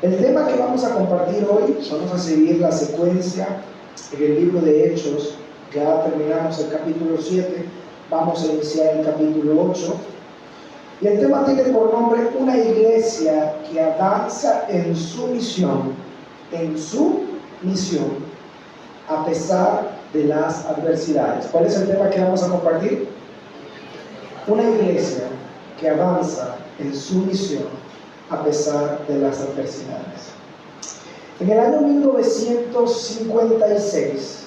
El tema que vamos a compartir hoy, vamos a seguir la secuencia en el libro de Hechos. Ya terminamos el capítulo 7, vamos a iniciar el capítulo 8. Y el tema tiene por nombre una iglesia que avanza en su misión, a pesar de las adversidades. ¿Cuál es el tema que vamos a compartir? Una iglesia que avanza en su misión a pesar de las adversidades. En el año 1956,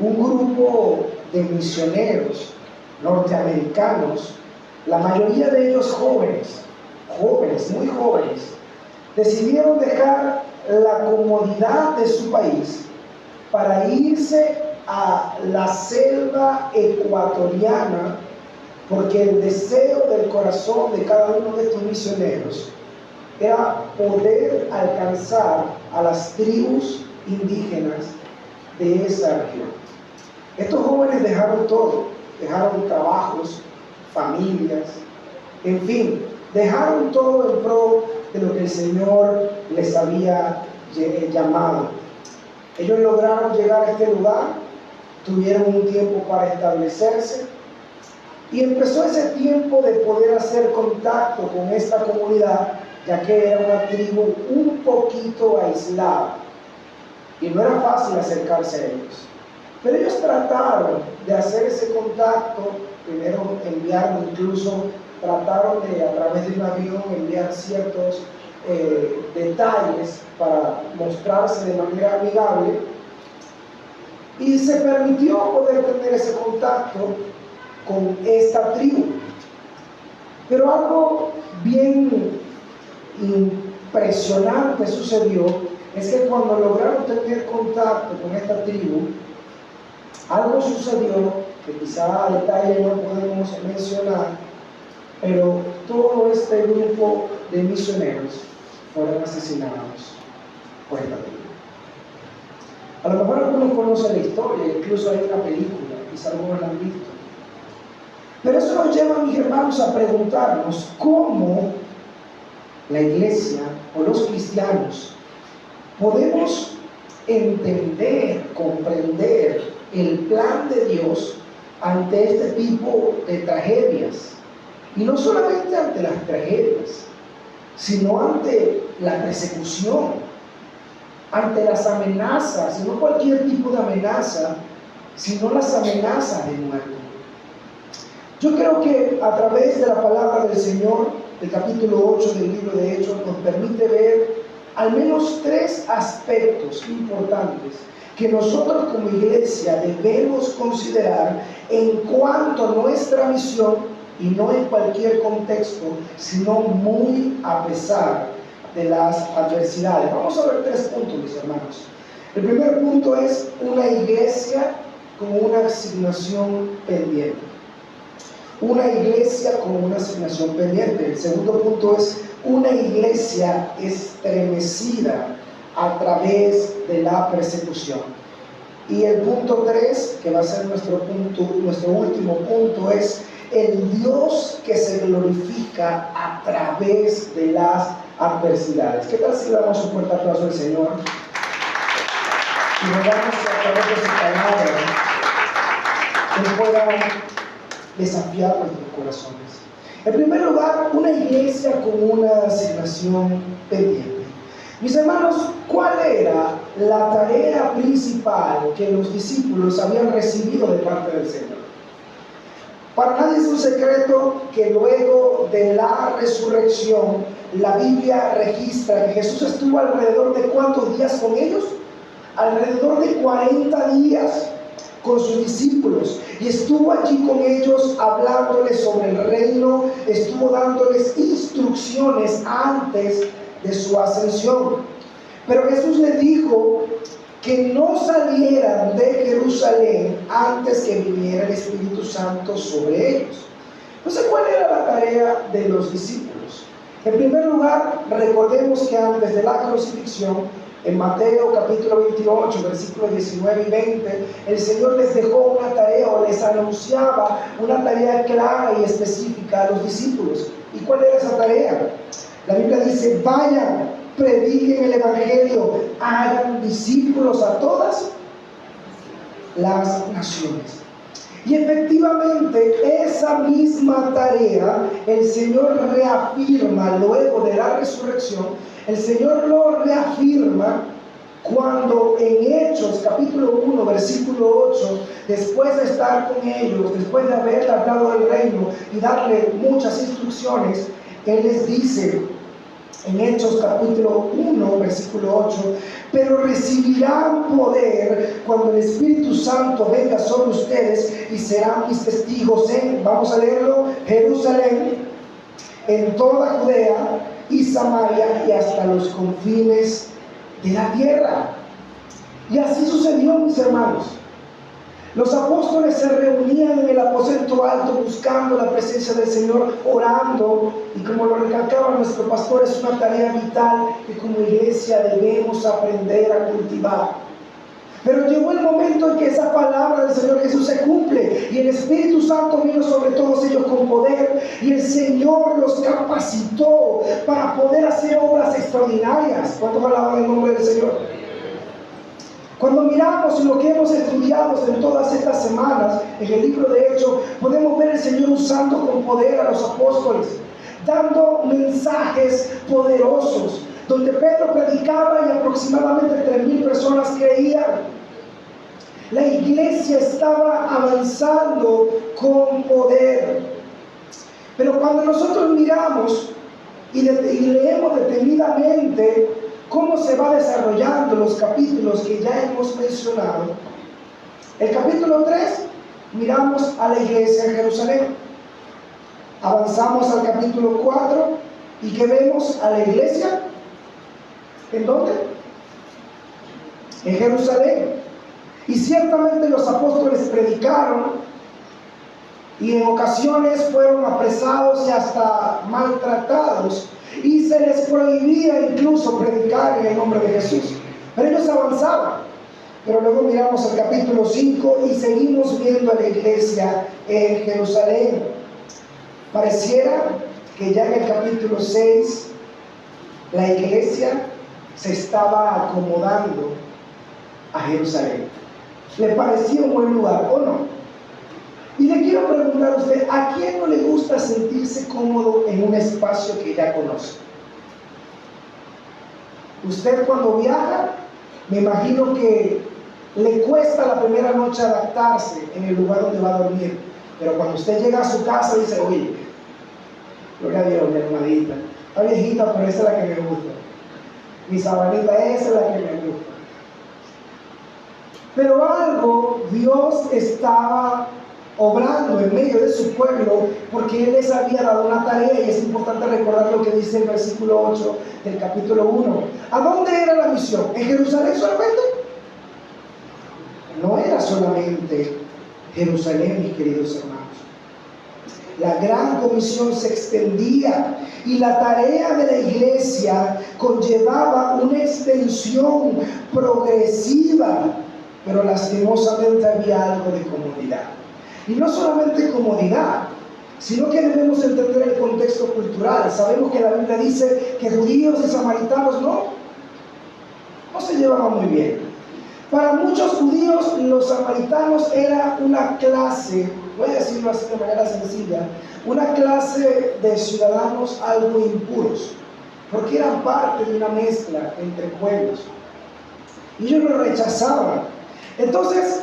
un grupo de misioneros norteamericanos, la mayoría de ellos jóvenes, muy jóvenes, decidieron dejar la comodidad de su país para irse a la selva ecuatoriana, porque el deseo del corazón de cada uno de estos misioneros era poder alcanzar a las tribus indígenas de esa región. Estos jóvenes dejaron todo, dejaron trabajos, familias, en fin, dejaron todo en pro de lo que el Señor les había llamado. Ellos lograron llegar a este lugar, tuvieron un tiempo para establecerse, y empezó ese tiempo de poder hacer contacto con esta comunidad, ya que era una tribu un poquito aislada y no era fácil acercarse a ellos. Pero ellos trataron de hacer ese contacto, primero enviaron, incluso trataron de, a través de un avión, enviar ciertos detalles para mostrarse de manera amigable, y se permitió poder tener ese contacto con esta tribu. Pero algo bien impresionante sucedió, es que cuando lograron tener contacto con esta tribu, algo sucedió que quizá a detalle no podemos mencionar, pero todo este grupo de misioneros fueron asesinados por esta tribu. A lo mejor algunos conocen la historia, incluso hay una película, quizá algunos la han visto. Pero eso nos lleva, mis hermanos, a preguntarnos cómo la iglesia o los cristianos podemos entender, comprender el plan de Dios ante este tipo de tragedias. Y no solamente ante las tragedias, sino ante la persecución, ante las amenazas, y no cualquier tipo de amenaza, sino las amenazas de muerte. Yo creo que a través de la palabra del Señor, el capítulo 8 del libro de Hechos nos permite ver al menos 3 aspectos importantes que nosotros como iglesia debemos considerar en cuanto a nuestra misión, y no en cualquier contexto, sino muy a pesar de las adversidades. Vamos a ver 3 puntos, mis hermanos. El primer punto es una iglesia con una asignación pendiente. Una iglesia con una asignación pendiente. El segundo punto es una iglesia estremecida a través de la persecución. Y el punto 3, que va a ser nuestro último punto, es el Dios que se glorifica a través de las adversidades. ¿Qué tal si le damos un fuerte aplauso al Señor? Y rogamos que a través de su palabra Él pueda desafiar nuestros corazones. En primer lugar, una iglesia con una asignación pendiente. Mis hermanos, ¿cuál era la tarea principal que los discípulos habían recibido de parte del Señor? Para nadie es un secreto que luego de la resurrección, la Biblia registra que Jesús estuvo alrededor de ¿cuántos días con ellos? Alrededor de 40 días con sus discípulos, y estuvo allí con ellos hablándoles sobre el reino, estuvo dándoles instrucciones antes de su ascensión. Pero Jesús les dijo que no salieran de Jerusalén antes que viniera el Espíritu Santo sobre ellos. Entonces, ¿cuál era la tarea de los discípulos? En primer lugar, recordemos que antes de la crucifixión, en Mateo capítulo 28, versículos 19 y 20, el Señor les dejó una tarea, o les anunciaba una tarea clara y específica a los discípulos. ¿Y cuál era esa tarea? La Biblia dice: vayan prediquen el Evangelio, hagan discípulos a todas las naciones. Y efectivamente esa misma tarea el Señor reafirma luego de la resurrección. El Señor lo reafirma cuando en Hechos capítulo 1 versículo 8, después de estar con ellos, después de haberles dado el reino y darle muchas instrucciones, Él les dice en Hechos capítulo 1 versículo 8: pero recibirán poder cuando el Espíritu Santo venga sobre ustedes y serán mis testigos en, vamos a leerlo, Jerusalén, en toda Judea y Samaria y hasta los confines de la tierra. Y así sucedió, mis hermanos. Los apóstoles se reunían en el aposento alto buscando la presencia del Señor, orando, y como lo recalcaba nuestro pastor, es una tarea vital que como iglesia debemos aprender a cultivar. Pero llegó el momento en que esa palabra del Señor Jesús se cumple y el Espíritu Santo vino sobre todos ellos con poder, y el Señor los capacitó para poder hacer obras extraordinarias. ¿Cuántos alaban el nombre del Señor? Cuando miramos lo que hemos estudiado en todas estas semanas en el libro de Hechos, podemos ver al Señor usando con poder a los apóstoles, dando mensajes poderosos, donde Pedro predicaba y aproximadamente 3,000 personas creían. La iglesia estaba avanzando con poder. Pero cuando nosotros miramos y leemos detenidamente cómo se va desarrollando los capítulos que ya hemos mencionado, el capítulo 3 miramos a la iglesia en Jerusalén. Avanzamos al capítulo 4 y ¿qué vemos? A la iglesia ¿en dónde? En Jerusalén. Y ciertamente los apóstoles predicaron y en ocasiones fueron apresados y hasta maltratados, y se les prohibía incluso predicar en el nombre de Jesús. Pero ellos avanzaban. Pero luego miramos el capítulo 5 y seguimos viendo a la iglesia en Jerusalén. Pareciera que ya en el capítulo 6 la iglesia se estaba acomodando a Jerusalén. ¿Le parecía un buen lugar o no? Y le quiero preguntar a usted, ¿a quién no le gusta sentirse cómodo en un espacio que ya conoce? Usted cuando viaja, me imagino que le cuesta la primera noche adaptarse en el lugar donde va a dormir. Pero cuando usted llega a su casa dice, oye, gloria a Dios, mi hermanita, está viejita, pero esa es la que me gusta. Mi sabanita, esa es la que me gusta. Pero algo Dios estaba obrando en medio de su pueblo, porque Él les había dado una tarea, y es importante recordar lo que dice el versículo 8 del capítulo 1. ¿A dónde era la misión? ¿En Jerusalén solamente? No era solamente Jerusalén, mis queridos hermanos. La gran comisión se extendía, y la tarea de la iglesia conllevaba una extensión progresiva, pero lastimosamente había algo de comodidad. Y no solamente comodidad, sino que debemos entender el contexto cultural. Sabemos que la Biblia dice que judíos y samaritanos no se llevaban muy bien. Para muchos judíos, los samaritanos era una clase, voy a decirlo así de manera sencilla, una clase de ciudadanos algo impuros, porque eran parte de una mezcla entre pueblos. Y ellos lo rechazaban. Entonces,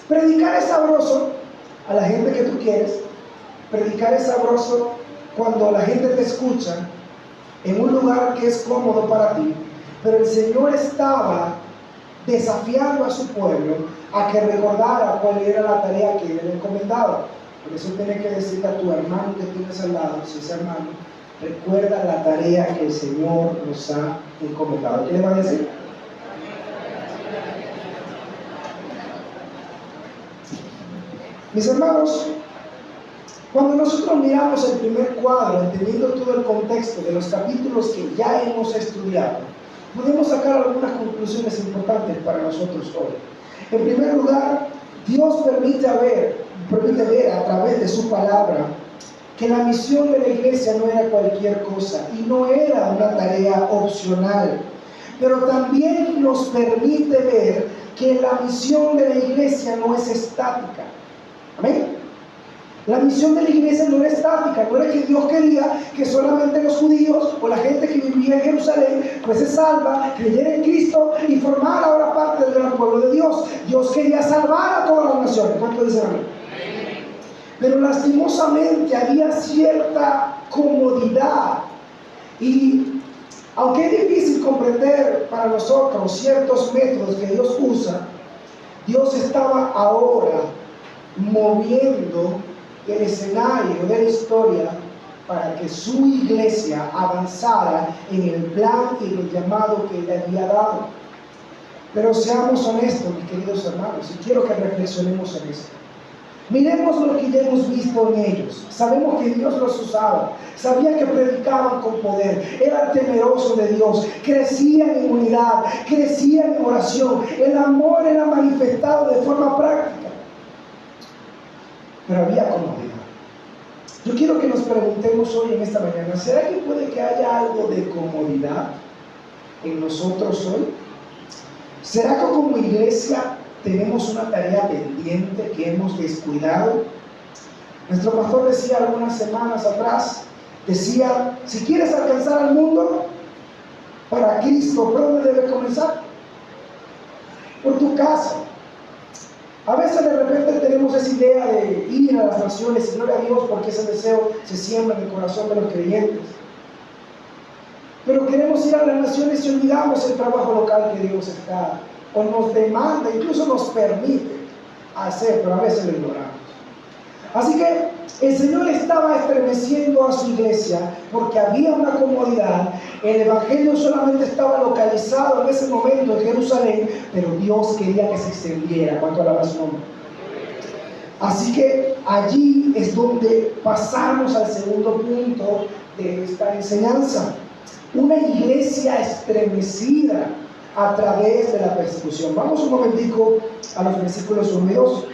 predicar es sabroso a la gente que tú quieres. Predicar es sabroso cuando la gente te escucha en un lugar que es cómodo para ti. Pero el Señor estaba desafiando a su pueblo a que recordara cuál era la tarea que Él le encomendaba. Por eso tienes que decirle a tu hermano que tienes al lado, si es hermano, recuerda la tarea que el Señor nos ha encomendado. ¿Qué le va a decir? Mis hermanos, cuando nosotros miramos el primer cuadro, entendiendo todo el contexto de los capítulos que ya hemos estudiado, podemos sacar algunas conclusiones importantes para nosotros hoy. En primer lugar, Dios permite ver a través de su palabra que la misión de la iglesia no era cualquier cosa y no era una tarea opcional, pero también nos permite ver que la misión de la iglesia no es estática. Amén. La misión de la iglesia no era estática, no era que Dios quería que solamente los judíos o la gente que vivía en Jerusalén fuese salva, creyera en Cristo y formara ahora parte del gran pueblo de Dios. Dios quería salvar a todas las naciones. ¿Cuánto dicen amén? Pero lastimosamente había cierta comodidad, y aunque es difícil comprender para nosotros ciertos métodos que Dios usa, Dios estaba ahora moviendo el escenario de la historia para que su iglesia avanzara en el plan y el llamado que le había dado. Pero seamos honestos, mis queridos hermanos, y quiero que reflexionemos en esto. Miremos lo que ya hemos visto en ellos. Sabemos que Dios los usaba, sabían que predicaban con poder, eran temerosos de Dios, crecían en unidad, crecían en oración, el amor era manifestado de forma práctica. Pero había comodidad. Yo quiero que nos preguntemos hoy en esta mañana, ¿será que puede que haya algo de comodidad en nosotros hoy? ¿Será que como iglesia tenemos una tarea pendiente que hemos descuidado? Nuestro pastor decía algunas semanas atrás, decía, si quieres alcanzar al mundo para Cristo, ¿por dónde debe comenzar? Por tu casa. A veces de repente tenemos esa idea de ir a las naciones y gloria a Dios, porque ese deseo se siembra en el corazón de los creyentes. Pero queremos ir a las naciones y olvidamos el trabajo local que Dios está, o nos demanda, incluso nos permite hacer, pero a veces lo ignoramos. Así que el Señor estaba estremeciendo a su iglesia porque había una comodidad. El evangelio solamente estaba localizado en ese momento en Jerusalén, pero Dios quería que se extendiera. ¿Cuánto alaba su nombre? Así que allí es donde pasamos al segundo punto de esta enseñanza. Una iglesia estremecida a través de la persecución. Vamos un momentico a los versículos 1 y 2.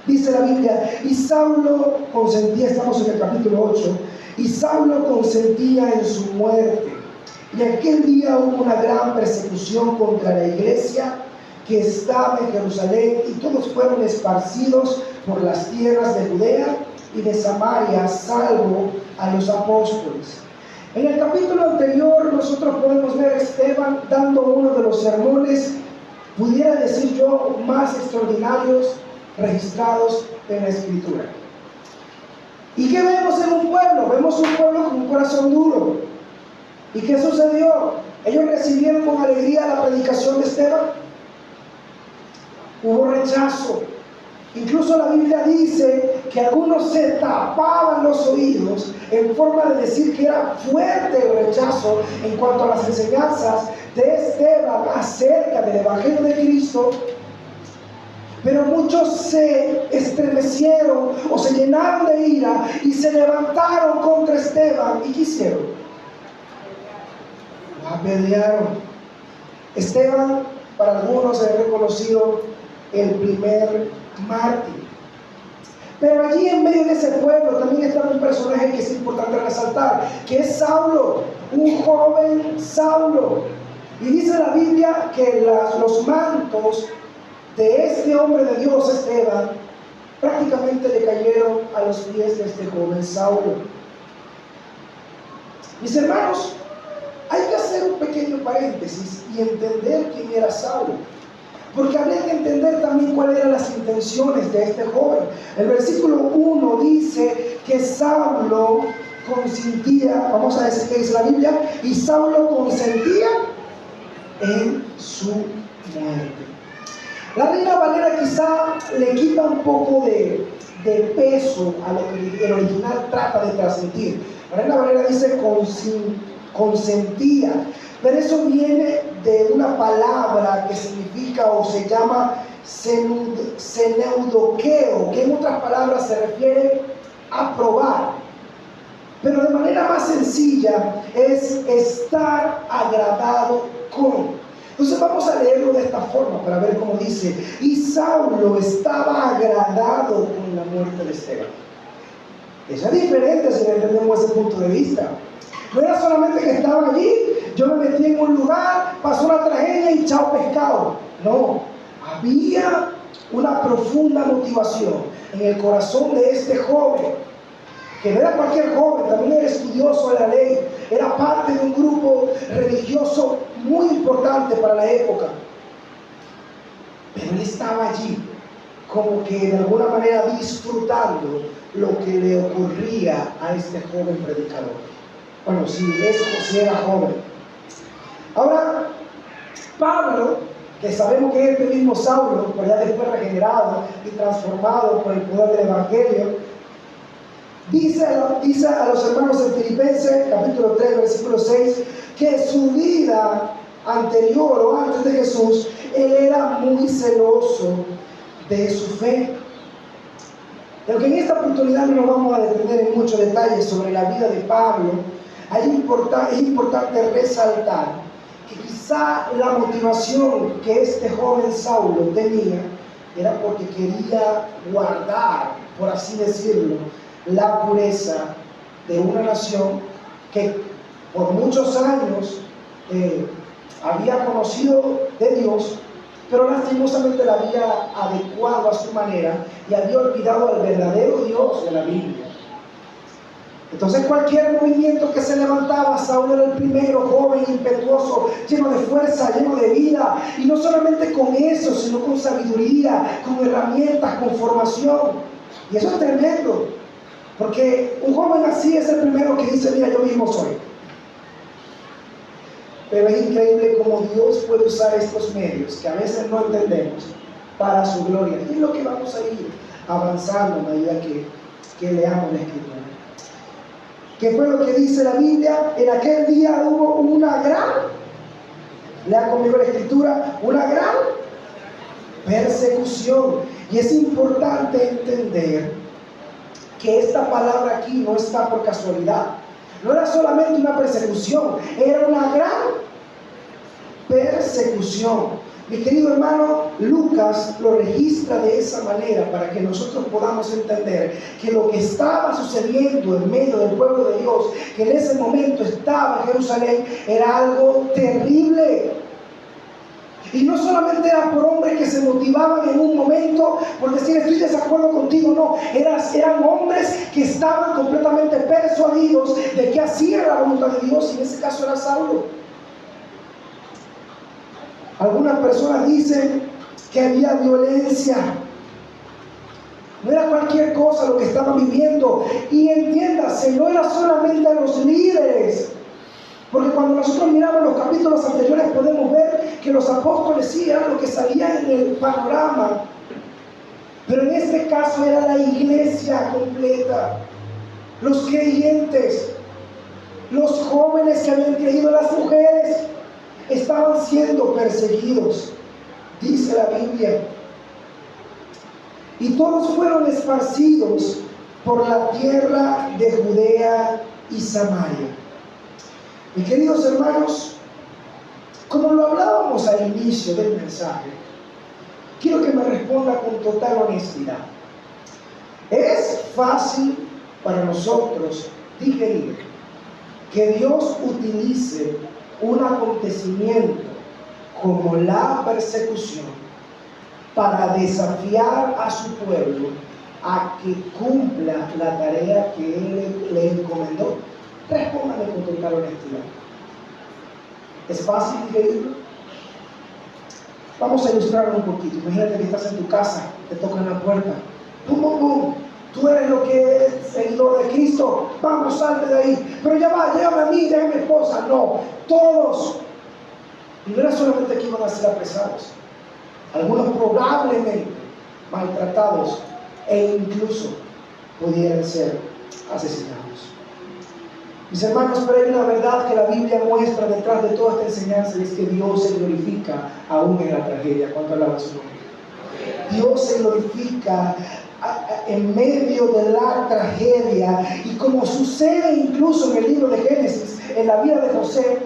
Dice la Biblia, y Saulo consentía, estamos en el capítulo 8, y Saulo consentía en su muerte. Y aquel día hubo una gran persecución contra la iglesia que estaba en Jerusalén, y todos fueron esparcidos por las tierras de Judea y de Samaria, salvo a los apóstoles. En el capítulo anterior nosotros podemos ver a Esteban dando uno de los sermones, pudiera decir yo, más extraordinarios registrados en la Escritura. ¿Y qué vemos en un pueblo? Vemos un pueblo con un corazón duro. ¿Y qué sucedió? Ellos recibieron con alegría la predicación de Esteban. Hubo rechazo. Incluso la Biblia dice que algunos se tapaban los oídos en forma de decir que era fuerte el rechazo en cuanto a las enseñanzas de Esteban acerca del Evangelio de Cristo. Pero muchos se estremecieron o se llenaron de ira y se levantaron contra Esteban. ¿Y qué hicieron? Lo apedrearon. Esteban, para algunos, es reconocido el primer mártir. Pero allí en medio de ese pueblo también está un personaje que es importante resaltar, que es Saulo, un joven Saulo. Y dice la Biblia que los mantos de este hombre de Dios, Esteban, prácticamente le cayeron a los pies de este joven Saulo. Mis hermanos, hay que hacer un pequeño paréntesis y entender quién era Saulo, porque habría que entender también cuáles eran las intenciones de este joven. El versículo 1 dice que Saulo consentía, vamos a decir que dice la Biblia, y Saulo consentía en su muerte. La Reina Valera quizá le quita un poco de peso a lo que el original trata de transmitir. La Reina Valera dice consentía, pero eso viene de una palabra que significa o se llama seneudoqueo, que en otras palabras se refiere a probar, pero de manera más sencilla es estar agradado con. Entonces vamos a leerlo de esta forma para ver cómo dice: y Saulo estaba agradado con la muerte de Esteban. Eso es diferente si entendemos ese punto de vista. No era solamente que estaba allí, yo me metí en un lugar, pasó una tragedia y chao pescado. No, había una profunda motivación en el corazón de este joven, que no era cualquier joven, también era estudioso de la ley, era parte de un grupo religioso muy importante para la época. Pero él estaba allí, como que de alguna manera disfrutando lo que le ocurría a este joven predicador. Bueno, si era joven. Ahora, Pablo, que sabemos que es este mismo Saulo, pero ya después regenerado y transformado por el poder del Evangelio, dice a los hermanos en Filipenses, capítulo 3, versículo 6, que su vida anterior o antes de Jesús, él era muy celoso de su fe. Aunque en esta oportunidad no nos vamos a detener en muchos detalles sobre la vida de Pablo, es importante resaltar que quizá la motivación que este joven Saulo tenía era porque quería guardar, por así decirlo, la pureza de una nación que por muchos años había conocido de Dios, pero lastimosamente la había adecuado a su manera y había olvidado al verdadero Dios de la Biblia. Entonces cualquier movimiento que se levantaba, Saulo era el primero, joven, impetuoso, lleno de fuerza, lleno de vida, y no solamente con eso, sino con sabiduría, con herramientas, con formación. Y eso es tremendo, porque un joven así es el primero que dice, mira, yo mismo soy. Pero es increíble cómo Dios puede usar estos medios, que a veces no entendemos, para su gloria. Y es lo que vamos a ir avanzando a medida que leamos la Escritura. ¿Qué fue lo que dice la Biblia? En aquel día hubo una gran, lea conmigo la Escritura, una gran persecución. Y es importante entender que esta palabra aquí no está por casualidad. No era solamente una persecución, era una gran persecución. Mi querido hermano, Lucas lo registra de esa manera para que nosotros podamos entender que lo que estaba sucediendo en medio del pueblo de Dios, que en ese momento estaba en Jerusalén, era algo terrible. Y no solamente era por hombres que se motivaban en un momento por decir estoy de desacuerdo contigo, no, eran hombres que estaban completamente persuadidos de que hacían la voluntad de Dios, y en ese caso era Saulo. Algunas personas dicen que había violencia. No era cualquier cosa lo que estaban viviendo. Y entiéndase, no era solamente a los líderes. Porque cuando nosotros miramos los capítulos anteriores podemos ver que los apóstoles sí eran lo que salía en el panorama. Pero en este caso era la iglesia completa. Los creyentes, los jóvenes que habían creído, las mujeres, estaban siendo perseguidos, dice la Biblia. Y todos fueron esparcidos por la tierra de Judea y Samaria. Mis queridos hermanos, como lo hablábamos al inicio del mensaje, quiero que me responda con total honestidad. ¿Es fácil para nosotros digerir que Dios utilice un acontecimiento como la persecución para desafiar a su pueblo a que cumpla la tarea que Él le encomendó? Respóndame con total honestidad. ¿Es fácil digerirlo? Vamos a ilustrarlo un poquito. Imagínate que estás en tu casa, te tocan la puerta, ¡pum, pum, pum! Tú eres lo que eres seguidor de Cristo, vamos, salte de ahí. Pero ya va, llévame a mí, déjame a mi esposa. No, todos. Y no era solamente que iban a ser apresados, algunos probablemente maltratados e incluso pudieran ser asesinados. Mis hermanos, pero hay una verdad que la Biblia muestra detrás de toda esta enseñanza, y es que Dios se glorifica aún en la tragedia. ¿Cuánto alaba su nombre? Dios se glorifica en medio de la tragedia, y como sucede incluso en el libro de Génesis, en la vida de José,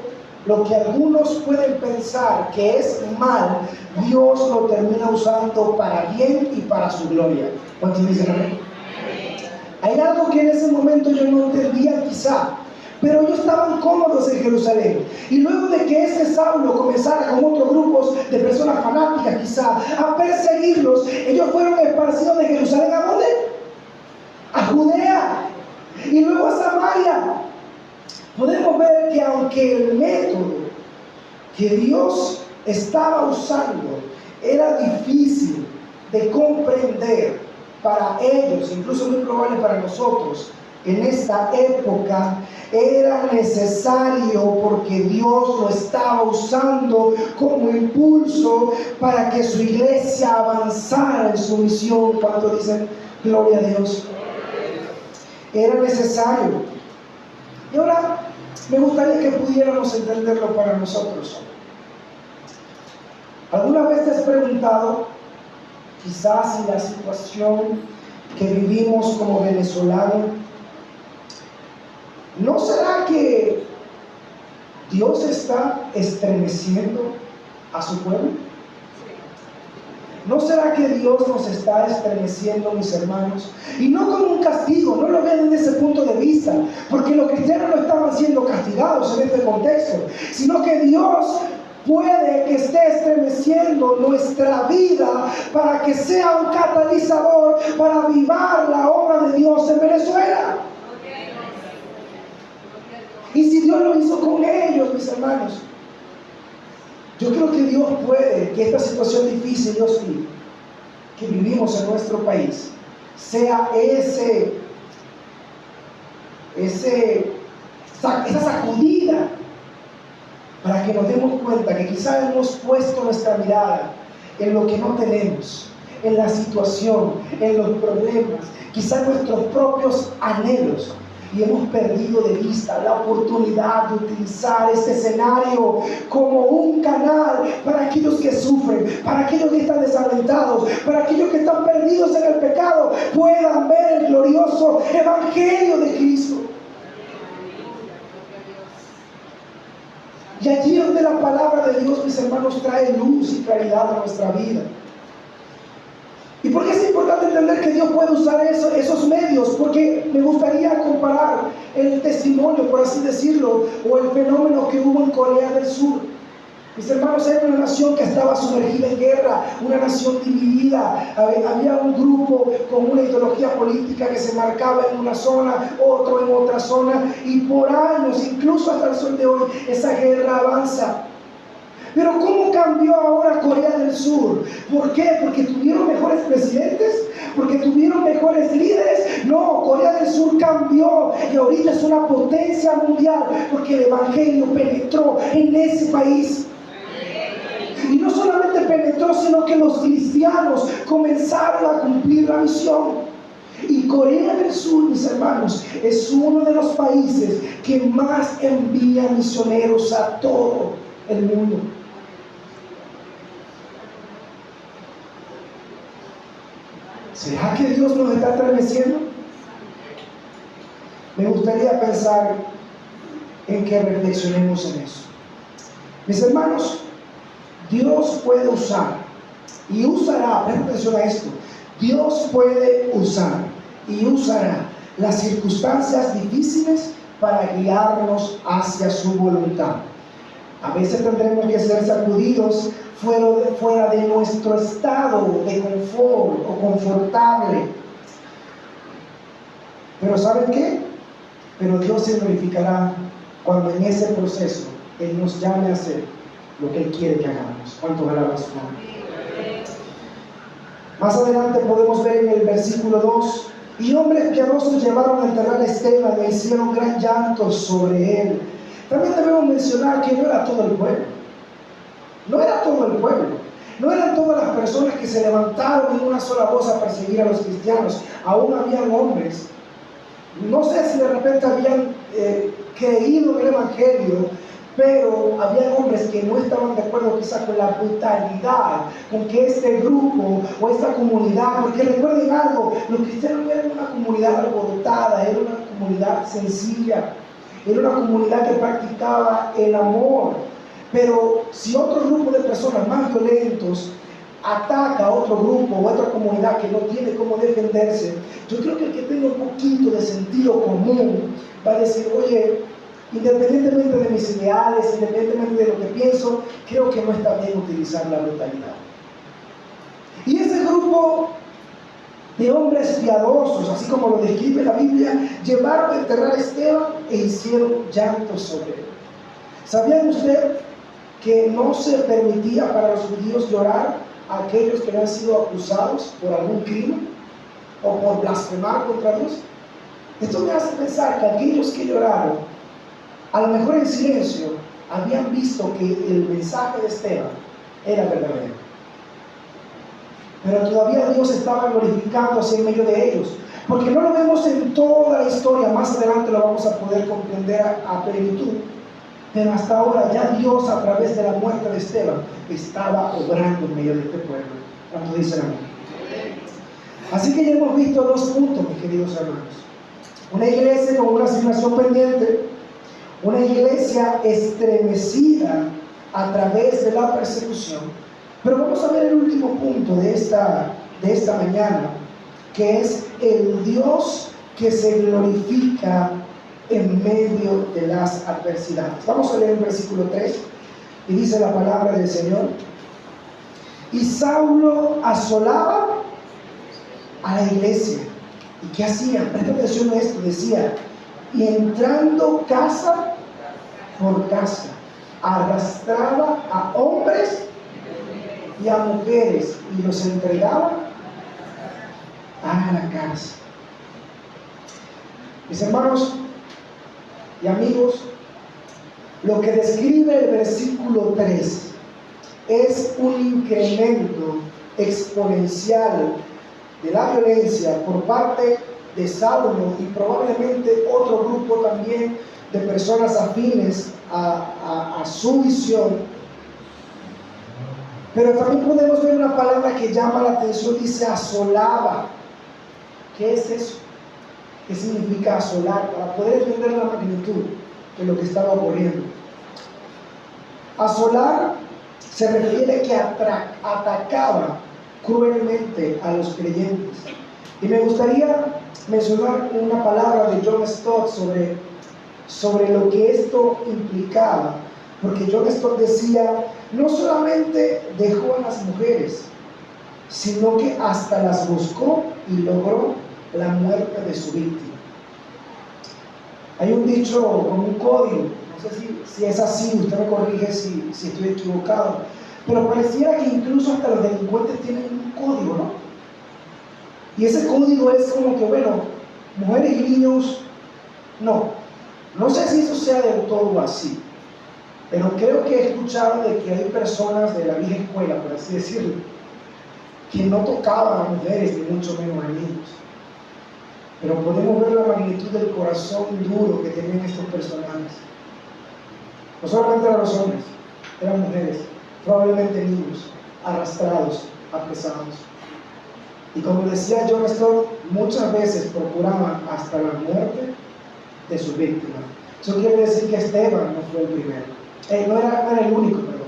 lo que algunos pueden pensar que es mal, Dios lo termina usando para bien y para su gloria. ¿Cuántos dicen amén? Hay algo que en ese momento yo no entendía quizá, pero ellos estaban cómodos en Jerusalén. Y luego de que ese Saulo comenzara con otros grupos de personas fanáticas quizá a perseguirlos, ellos fueron esparcidos de Jerusalén ¿a dónde? A Judea y luego a Samaria. Podemos ver que aunque el método que Dios estaba usando era difícil de comprender para ellos, incluso muy probable para nosotros, en esta época, era necesario porque Dios lo estaba usando como impulso para que su iglesia avanzara en su misión. ¿Cuánto dicen gloria a Dios? Era necesario. Y ahora me gustaría que pudiéramos entenderlo para nosotros. ¿Alguna vez te has preguntado, quizás en la situación que vivimos como venezolanos, ¿no será que Dios está estremeciendo a su pueblo? ¿No será que Dios nos está estremeciendo, mis hermanos? Y no como un castigo, no lo vean desde ese punto de vista, porque los cristianos no estaban siendo castigados en este contexto, sino que Dios puede que esté estremeciendo nuestra vida para que sea un catalizador para avivar la obra de Dios en Venezuela. Y si Dios lo hizo con ellos, mis hermanos, yo creo que Dios puede que esta situación difícil, Dios mío, que vivimos en nuestro país, sea esa sacudida para que nos demos cuenta que quizás hemos puesto nuestra mirada en lo que no tenemos, en la situación, en los problemas, quizás nuestros propios anhelos, y hemos perdido de vista la oportunidad de utilizar este escenario como un canal para aquellos que sufren, para aquellos que están desalentados, para aquellos que están perdidos en el pecado, puedan ver el glorioso evangelio de Cristo. Y allí donde la palabra de Dios, mis hermanos, trae luz y claridad a nuestra vida. ¿Y por qué es importante entender que Dios puede usar esos medios? Porque me gustaría comparar el testimonio, por así decirlo, o el fenómeno que hubo en Corea del Sur. Mis hermanos, era una nación que estaba sumergida en guerra, una nación dividida. Había un grupo con una ideología política que se marcaba en una zona, otro en otra zona, y por años, incluso hasta el sol de hoy, esa guerra avanza. Pero ¿cómo cambió ahora Corea del Sur? ¿Por qué? ¿Porque tuvieron mejores presidentes? ¿Porque tuvieron mejores líderes? No, Corea del Sur cambió y ahorita es una potencia mundial porque el evangelio penetró en ese país. Y no solamente penetró, sino que los cristianos comenzaron a cumplir la misión. Y Corea del Sur, mis hermanos, es uno de los países que más envía misioneros a todo el mundo. ¿Será que Dios nos está estremeciendo? Me gustaría pensar en que reflexionemos en eso. Mis hermanos, Dios puede usar y usará, presta atención a esto, Dios puede usar y usará las circunstancias difíciles para guiarnos hacia su voluntad. A veces tendremos que ser sacudidos fuera de nuestro estado de confort o confortable. Pero ¿saben qué? Pero Dios se glorificará cuando en ese proceso Él nos llame a hacer lo que Él quiere que hagamos. ¿Cuántos alaban su nombre? Más adelante podemos ver en el versículo 2: y hombres piadosos llevaron a enterrar a Esteban e hicieron gran llanto sobre él. También debemos mencionar que no era todo el pueblo. No era todo el pueblo. No eran todas las personas que se levantaron en una sola voz a perseguir a los cristianos. Aún habían hombres. No sé si de repente habían creído en el evangelio, pero había hombres que no estaban de acuerdo quizás con la brutalidad con que este grupo o esta comunidad, porque recuerden algo, los cristianos no eran una comunidad alborotada, era una comunidad sencilla, era una comunidad que practicaba el amor. Pero si otro grupo de personas más violentos ataca a otro grupo o a otra comunidad que no tiene cómo defenderse, yo creo que el que tenga un poquito de sentido común va a decir, oye, independientemente de mis ideales, independientemente de lo que pienso, creo que no está bien utilizar la brutalidad. Y ese grupo de hombres piadosos, así como lo describe la Biblia, llevaron a enterrar a Esteban e hicieron llanto sobre él. ¿Sabían usted que no se permitía para los judíos llorar a aquellos que habían sido acusados por algún crimen o por blasfemar contra Dios? Esto me hace pensar que aquellos que lloraron, a lo mejor en silencio, habían visto que el mensaje de Esteban era verdadero. Pero todavía Dios estaba glorificándose en medio de ellos, porque no lo vemos en toda la historia. Más adelante lo vamos a poder comprender a plenitud. Pero hasta ahora ya Dios, a través de la muerte de Esteban, estaba obrando en medio de este pueblo. ¿Cuánto dicen amén? Así que ya hemos visto dos puntos, mis queridos hermanos. Una iglesia con una asignación pendiente, una iglesia estremecida a través de la persecución. Pero vamos a ver el último punto de esta mañana, que es el Dios que se glorifica en medio de las adversidades. Vamos a leer el versículo 3 y dice la palabra del Señor: y Saulo asolaba a la iglesia. ¿Y qué hacía? Presta atención a esto. Decía, y entrando casa por casa, arrastraba a hombres y a mujeres y los entregaba a la cárcel. Mis hermanos y amigos, lo que describe el versículo 3 es un incremento exponencial de la violencia por parte de Saulo y probablemente otro grupo también de personas afines a su visión. Pero también podemos ver una palabra que llama la atención, dice asolaba. ¿Qué es eso? ¿Qué significa asolar? Para poder entender la magnitud de lo que estaba ocurriendo. Asolar se refiere que atacaba cruelmente a los creyentes. Y me gustaría mencionar una palabra de John Stott sobre lo que esto implicaba, porque John Stott decía, no solamente dejó a las mujeres, sino que hasta las buscó y logró la muerte de su víctima. Hay un dicho con un código, no sé si es así, usted me corrige si estoy equivocado, pero pareciera que incluso hasta los delincuentes tienen un código, ¿no? Y ese código es como que, bueno, mujeres y niños, no sé si eso sea del todo así, pero creo que he escuchado de que hay personas de la vieja escuela, por así decirlo, que no tocaban a mujeres ni mucho menos a niños. Pero podemos ver la magnitud del corazón duro que tenían estos personajes. No solamente eran los hombres, eran mujeres, probablemente niños, arrastrados, apresados. Y como decía John Stott, muchas veces procuraban hasta la muerte de su víctima. Eso quiere decir que Esteban no fue el primero. No era el único, perdón.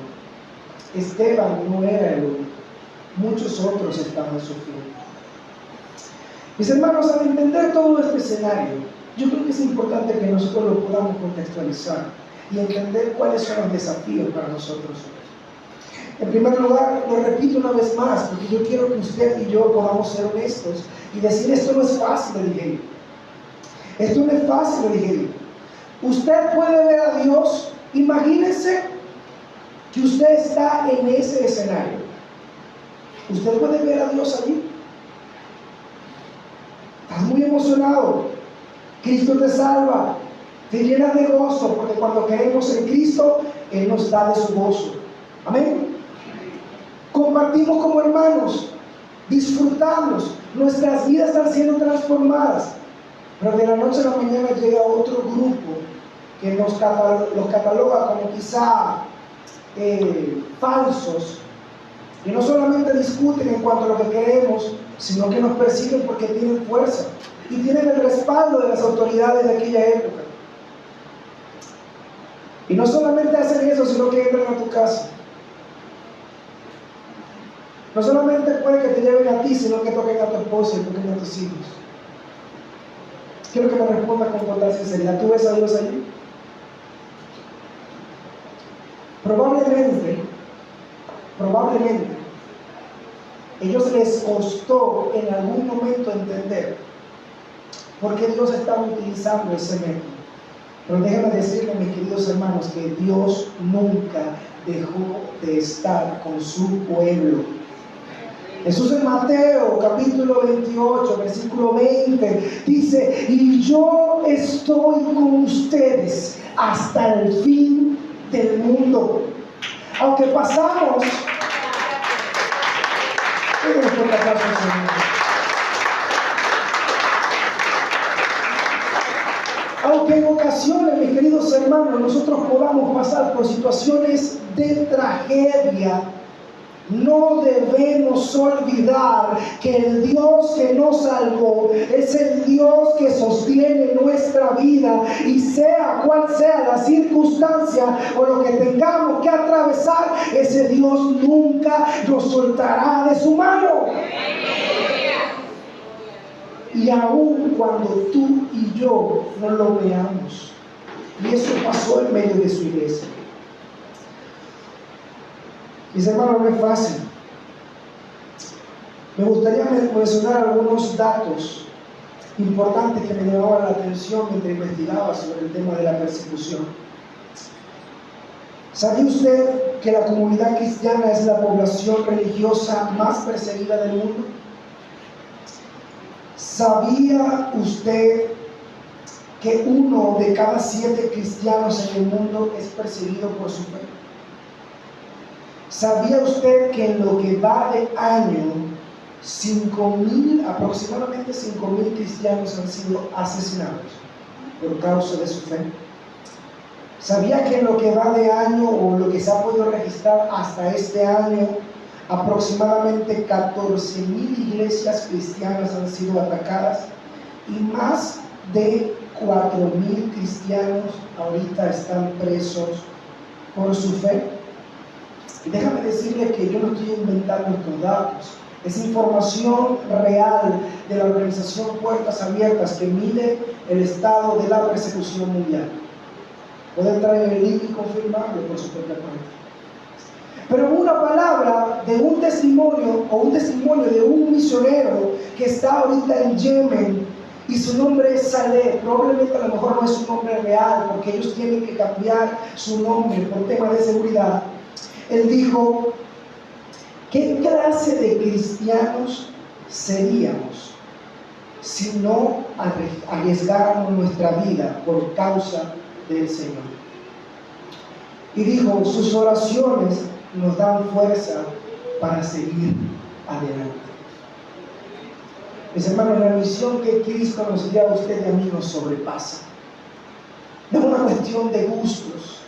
Esteban no era el único. Muchos otros estaban sufriendo. Mis hermanos, al entender todo este escenario, yo creo que es importante que nosotros lo podamos contextualizar y entender cuáles son los desafíos para nosotros hoy. En primer lugar, lo repito una vez más, porque yo quiero que usted y yo podamos ser honestos y decir, esto no es fácil de digerir. Esto no es fácil de digerir. Usted puede ver a Dios, imagínense que usted está en ese escenario. Usted puede ver a Dios allí. Estás muy emocionado. Cristo te salva. Te llena de gozo, porque cuando creemos en Cristo, Él nos da de su gozo. Amén. Compartimos como hermanos. Disfrutamos. Nuestras vidas están siendo transformadas. Pero de la noche a la mañana llega otro grupo que los cataloga como quizá falsos, y no solamente discuten en cuanto a lo que creemos, sino que nos persiguen porque tienen fuerza y tienen el respaldo de las autoridades de aquella época. Y no solamente hacen eso, sino que entran a tu casa No solamente puede que te lleven a ti, sino que toquen a tu esposa y toquen a tus hijos. Quiero que me respondas con total sinceridad. ¿Tú ves a Dios allí? Probablemente, ellos les costó en algún momento entender por qué Dios estaba utilizando ese método. Pero déjenme decirle, mis queridos hermanos, que Dios nunca dejó de estar con su pueblo. Jesús en Mateo capítulo 28, versículo 20, dice: y yo estoy con ustedes hasta el fin del mundo. Aunque pasamos, aunque en ocasiones, mis queridos hermanos, nosotros podamos pasar por situaciones de tragedia, no debemos olvidar que el Dios que nos salvó es el Dios que sostiene nuestra vida, y sea cual sea la circunstancia o lo que tengamos que atravesar, ese Dios nunca nos soltará de su mano. Y aun cuando tú y yo no lo veamos, y eso pasó en medio de su iglesia. Mis hermanos, no es fácil. Me gustaría mencionar algunos datos importantes que me llamaban la atención mientras investigaba sobre el tema de la persecución. ¿Sabía usted que la comunidad cristiana es la población religiosa más perseguida del mundo? ¿Sabía usted que 1 de cada 7 cristianos en el mundo es perseguido por su fe? ¿Sabía usted que en lo que va de año, aproximadamente 5,000 cristianos han sido asesinados por causa de su fe? ¿Sabía que en lo que va de año, o lo que se ha podido registrar hasta este año, aproximadamente 14,000 iglesias cristianas han sido atacadas y más de 4,000 cristianos ahorita están presos por su fe? Y déjame decirle que yo no estoy inventando estos datos. Es información real de la organización Puertas Abiertas, que mide el estado de la persecución mundial. Puede entrar en el link y confirmarlo por su propia cuenta. Pero una palabra de un testimonio, o un testimonio de un misionero que está ahorita en Yemen, y su nombre es Saleh. Probablemente a lo mejor no es su nombre real, porque ellos tienen que cambiar su nombre por temas de seguridad. Él dijo: ¿qué clase de cristianos seríamos si no arriesgáramos nuestra vida por causa del Señor? Y dijo: sus oraciones nos dan fuerza para seguir adelante. Mis hermanos, la misión que Cristo nos dio a usted y a mí nos sobrepasa. No es una cuestión de gustos,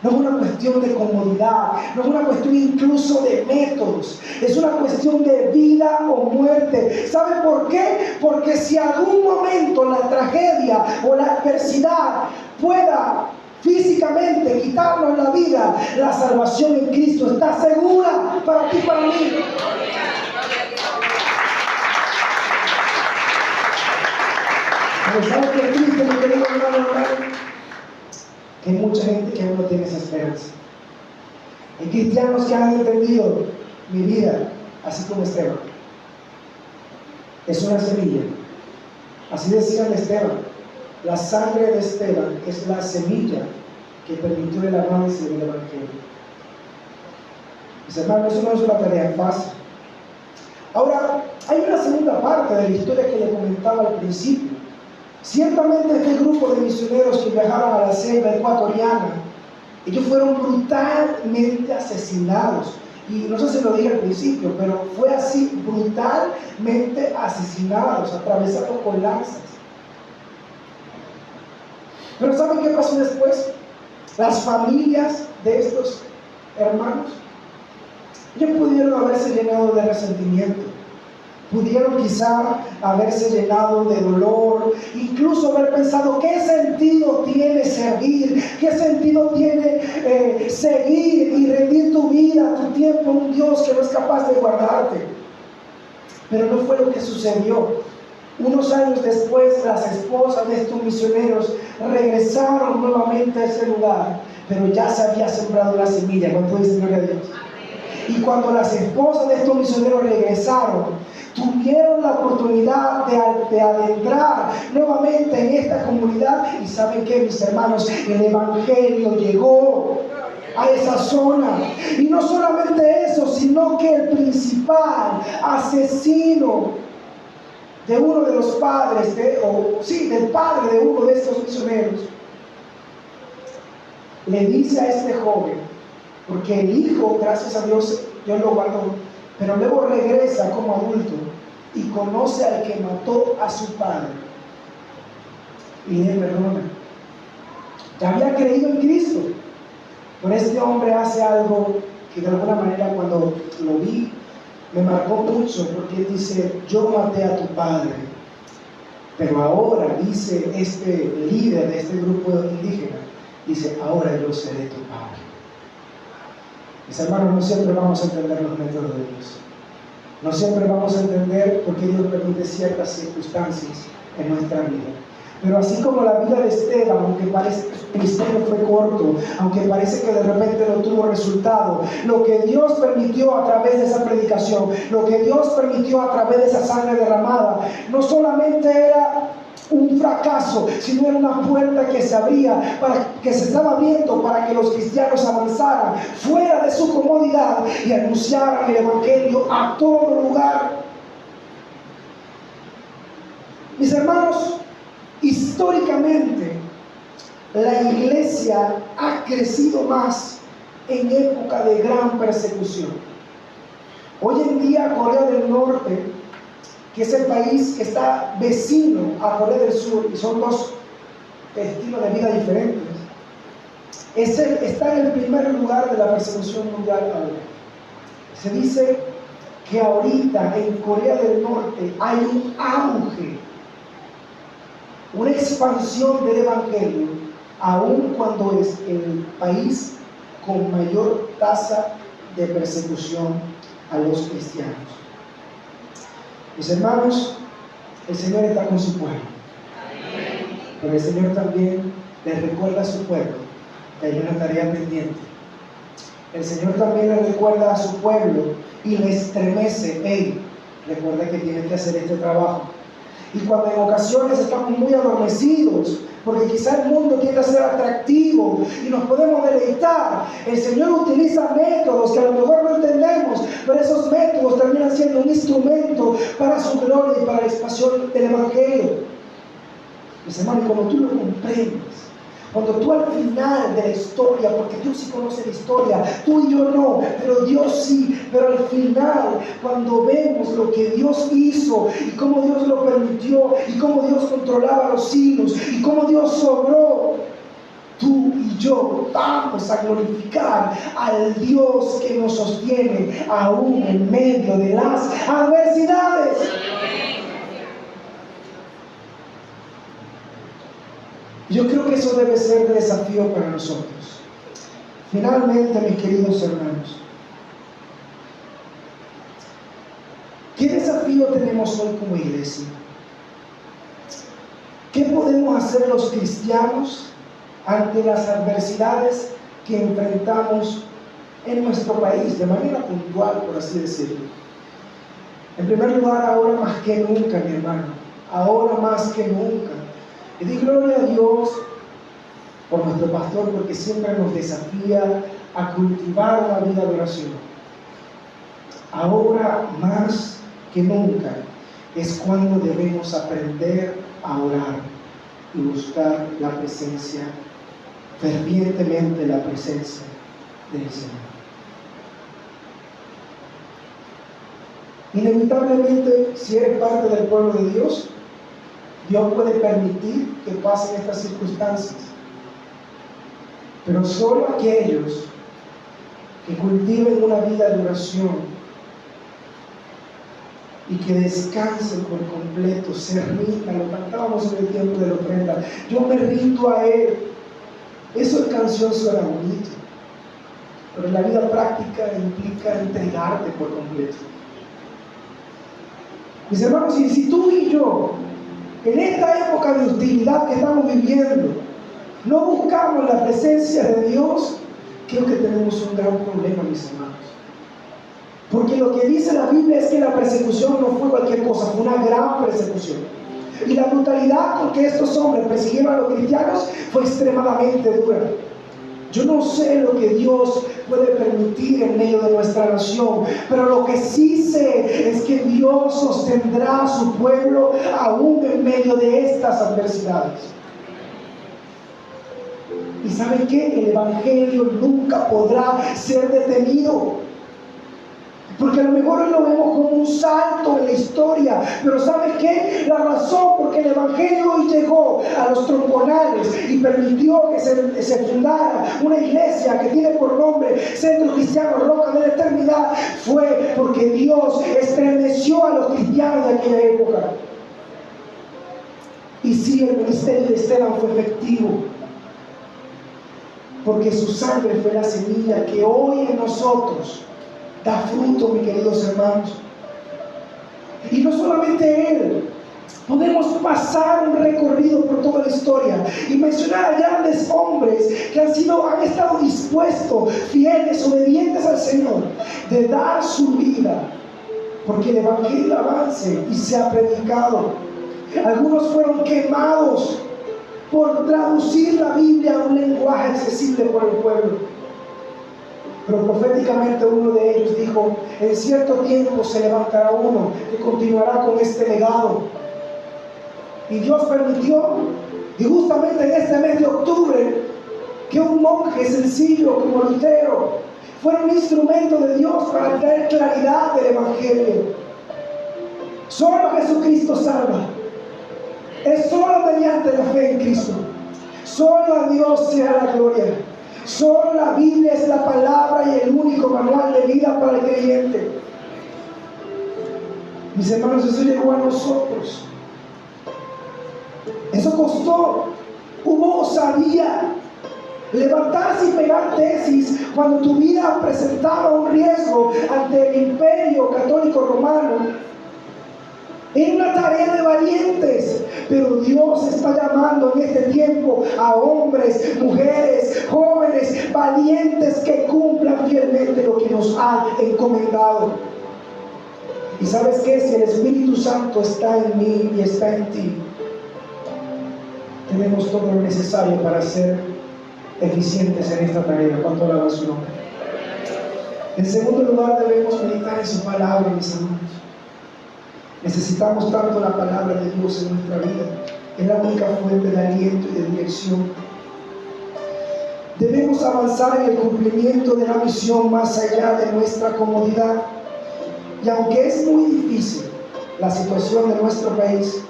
no es una cuestión de comodidad, no es una cuestión incluso de métodos, es una cuestión de vida o muerte. ¿Sabe por qué? Porque si algún momento la tragedia o la adversidad pueda físicamente quitarnos la vida, la salvación en Cristo está segura para ti y para mí. Pero ¿sabes qué triste, mi querido hermano? Que hay mucha gente que aún no tiene esa esperanza. Hay cristianos que han entendido: mi vida, así como Esteban, es una semilla. Así decía Esteban: la sangre de Esteban es la semilla que permitió el avance del Evangelio. Mis hermanos, eso no es una tarea fácil. Ahora, hay una segunda parte de la historia que le comentaba al principio. Ciertamente este grupo de misioneros que viajaron a la selva ecuatoriana, ellos fueron brutalmente asesinados. Y no sé si lo dije al principio, pero fue así, brutalmente asesinados, atravesados con lanzas. Pero ¿saben qué pasó después? Las familias de estos hermanos, ellos pudieron haberse llenado de resentimiento, pudieron quizá haberse llenado de dolor, incluso haber pensado: ¿qué sentido tiene servir? ¿Qué sentido tiene seguir y rendir tu tu vida, tu tiempo, un Dios que no es capaz de guardarte. Pero no fue lo que sucedió. Unos años después, las esposas de estos misioneros regresaron nuevamente a ese lugar, pero ya se había sembrado la semilla. ¿Cuánto dice gloria a Dios? Y cuando las esposas de estos misioneros regresaron, tuvieron la oportunidad de adentrar nuevamente en esta comunidad. Y ¿saben qué, mis hermanos? El evangelio llegó a esa zona. Y no solamente eso, sino que el principal asesino de uno de los padres, del padre de uno de estos misioneros, le dice a este joven, porque el hijo, gracias a Dios, Dios lo guardó, pero luego regresa como adulto y conoce al que mató a su padre y le perdona. Ya había creído en Cristo, pero este hombre hace algo que de alguna manera, cuando lo vi, me marcó mucho, porque él dice: yo maté a tu padre, pero ahora, dice este líder de este grupo indígena, dice: ahora yo seré tu padre. Mis hermanos, no siempre vamos a entender los métodos de Dios. No siempre vamos a entender por qué Dios permite ciertas circunstancias en nuestra vida. Pero así como la vida de Esteban, aunque parece que su ministerio fue corto, aunque parece que de repente no tuvo resultado, lo que Dios permitió a través de esa predicación, lo que Dios permitió a través de esa sangre derramada, no solamente era un fracaso, sino era una puerta que se abría, que se estaba abriendo para que los cristianos avanzaran fuera de su comodidad y anunciaran el evangelio a todo lugar. Mis hermanos, históricamente la iglesia ha crecido más en época de gran persecución. Hoy en día Corea del Norte, que es el país que está vecino a Corea del Sur, y son dos estilos de vida diferentes, está en el primer lugar de la persecución mundial ahora. Se dice que ahorita en Corea del Norte hay un auge, una expansión del evangelio, aun cuando es el país con mayor tasa de persecución a los cristianos. Mis hermanos, el Señor está con su pueblo, pero el Señor también les recuerda a su pueblo que hay una tarea pendiente. El Señor también les recuerda a su pueblo y le estremece: hey, recuerda que tienes que hacer este trabajo. Y cuando en ocasiones estamos muy adormecidos, porque quizá el mundo tiende a ser atractivo y nos podemos deleitar, el Señor utiliza métodos que a lo mejor no entendemos, pero esos métodos terminan siendo un instrumento para su gloria y para la expansión del evangelio. Mis hermanos, cuando tú lo comprendes, cuando tú al final de la historia, porque Dios sí conoce la historia, tú y yo no, pero Dios sí, pero al final, cuando vemos lo que Dios hizo y cómo Dios lo permitió y cómo Dios controlaba los hilos y cómo Dios sobró, tú y yo vamos a glorificar al Dios que nos sostiene aún en medio de las adversidades. Yo creo que eso debe ser de desafío para nosotros. Finalmente, mis queridos hermanos, ¿qué desafío tenemos hoy como iglesia? ¿Qué podemos hacer los cristianos ante las adversidades que enfrentamos en nuestro país, de manera puntual, por así decirlo? En primer lugar, ahora más que nunca, mi hermano, ahora más que nunca. Y di gloria a Dios por nuestro pastor, porque siempre nos desafía a cultivar una vida de oración. Ahora más que nunca es cuando debemos aprender a orar y buscar la presencia, fervientemente la presencia del Señor. Inevitablemente, si eres parte del pueblo de Dios, Dios puede permitir que pasen estas circunstancias, pero solo aquellos que cultiven una vida de oración y que descansen por completo, se rindan. Lo cantábamos en el tiempo de la ofrenda: yo me rindo a Él. Eso en canción suena bonito, pero la vida práctica implica entregarte por completo. Mis hermanos, y si tú y yo, en esta época de hostilidad que estamos viviendo, no buscamos la presencia de Dios, creo que tenemos un gran problema, mis hermanos. Porque lo que dice la Biblia es que la persecución no fue cualquier cosa, fue una gran persecución. Y la brutalidad con que estos hombres persiguieron a los cristianos fue extremadamente dura. Yo no sé lo que Dios puede permitir en medio de nuestra nación, pero lo que sí sé es que Dios sostendrá a su pueblo aún en medio de estas adversidades. ¿Y saben qué? El Evangelio nunca podrá ser detenido. Porque a lo mejor hoy lo vemos como un salto en la historia, pero ¿saben qué? La razón por que el Evangelio hoy llegó a los tronconales y permitió que se fundara una iglesia que tiene por nombre Centro Cristiano Roca de la Eternidad fue porque Dios estremeció a los cristianos de aquella época. Y sí, el ministerio de Esteban fue efectivo, porque su sangre fue la semilla que hoy en nosotros da fruto, mis queridos hermanos. Y no solamente él, podemos pasar un recorrido por toda la historia y mencionar a grandes hombres que han estado dispuestos, fieles, obedientes al Señor, de dar su vida porque el Evangelio avance y sea predicado. Algunos fueron quemados por traducir la Biblia a un lenguaje accesible por el pueblo. Pero proféticamente uno de ellos dijo: en cierto tiempo se levantará uno que continuará con este legado. Y Dios permitió, y justamente en este mes de octubre, que un monje sencillo como Lutero fuera un instrumento de Dios para traer claridad del Evangelio. Solo Jesucristo salva. Es solo mediante la fe en Cristo. Solo a Dios sea la gloria. Solo la Biblia es la palabra y el único manual de vida para el creyente. Mis hermanos, eso llegó a nosotros. Eso costó. Hubo osadía. Levantarse y pegar tesis cuando tu vida presentaba un riesgo ante el imperio católico romano. Era una tarea de valientes, pero Dios está llamando en este tiempo a hombres, mujeres, jóvenes, valientes que cumplan fielmente lo que nos ha encomendado. ¿Y sabes qué? Si el Espíritu Santo está en mí y está en ti, tenemos todo lo necesario para ser eficientes en esta tarea. ¿Cuánto alaba su nombre? En segundo lugar, debemos meditar en su palabra, mis hermanos. Necesitamos tanto la palabra de Dios en nuestra vida. Es la única fuente de aliento y de dirección. Debemos avanzar en el cumplimiento de la misión más allá de nuestra comodidad. Y aunque es muy difícil la situación de nuestro país,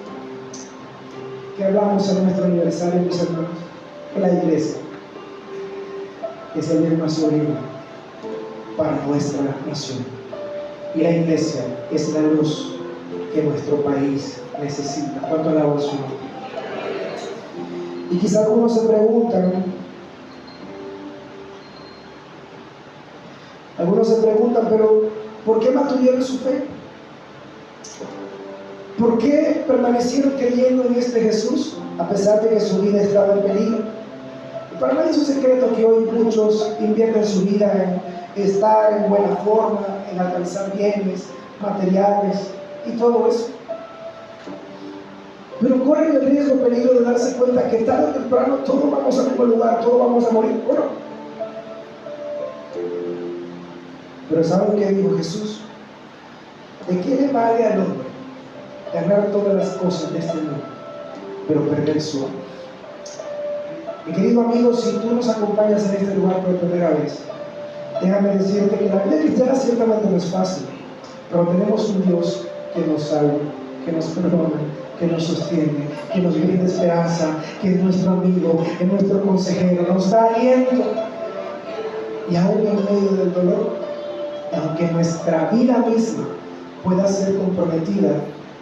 que hablamos en nuestro aniversario, mis hermanos, que la iglesia es el bien más sublime para nuestra nación. Y la iglesia es la luz que nuestro país necesita. ¿Cuánto alaba su nombre? Y quizá algunos se preguntan, pero ¿por qué mantuvieron su fe? ¿Por qué permanecieron creyendo en este Jesús a pesar de que su vida estaba en peligro? Y para nadie es un secreto que hoy muchos invierten su vida en estar en buena forma, en alcanzar bienes materiales y todo eso. Pero corren el riesgo, peligro de darse cuenta que tarde o temprano todos vamos al mismo lugar, todos vamos a morir. Bueno, pero ¿saben qué dijo Jesús? ¿De qué le vale al hombre ganar todas las cosas de este mundo, pero perder su alma? Mi querido amigo, si tú nos acompañas en este lugar por primera vez, déjame decirte que la vida cristiana ciertamente no es fácil, pero tenemos un Dios que nos salva, que nos perdona, que nos sostiene, que nos brinda esperanza, que es nuestro amigo, es nuestro consejero, nos da aliento. Y aún en medio del dolor, aunque nuestra vida misma pueda ser comprometida,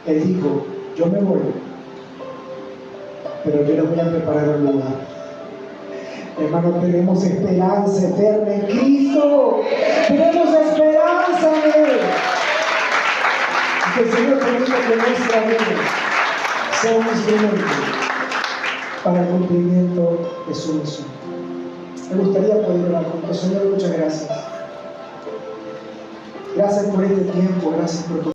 Él dijo: yo me voy, pero yo les voy a preparar un lugar. Hermano, tenemos esperanza eterna en Cristo. Tenemos esperanza en Él. Y que el Señor permita que nuestra vida sea un instrumento para el cumplimiento de su misión. Me gustaría poder orar juntos. Señor, muchas gracias. Gracias por este tiempo, gracias por tu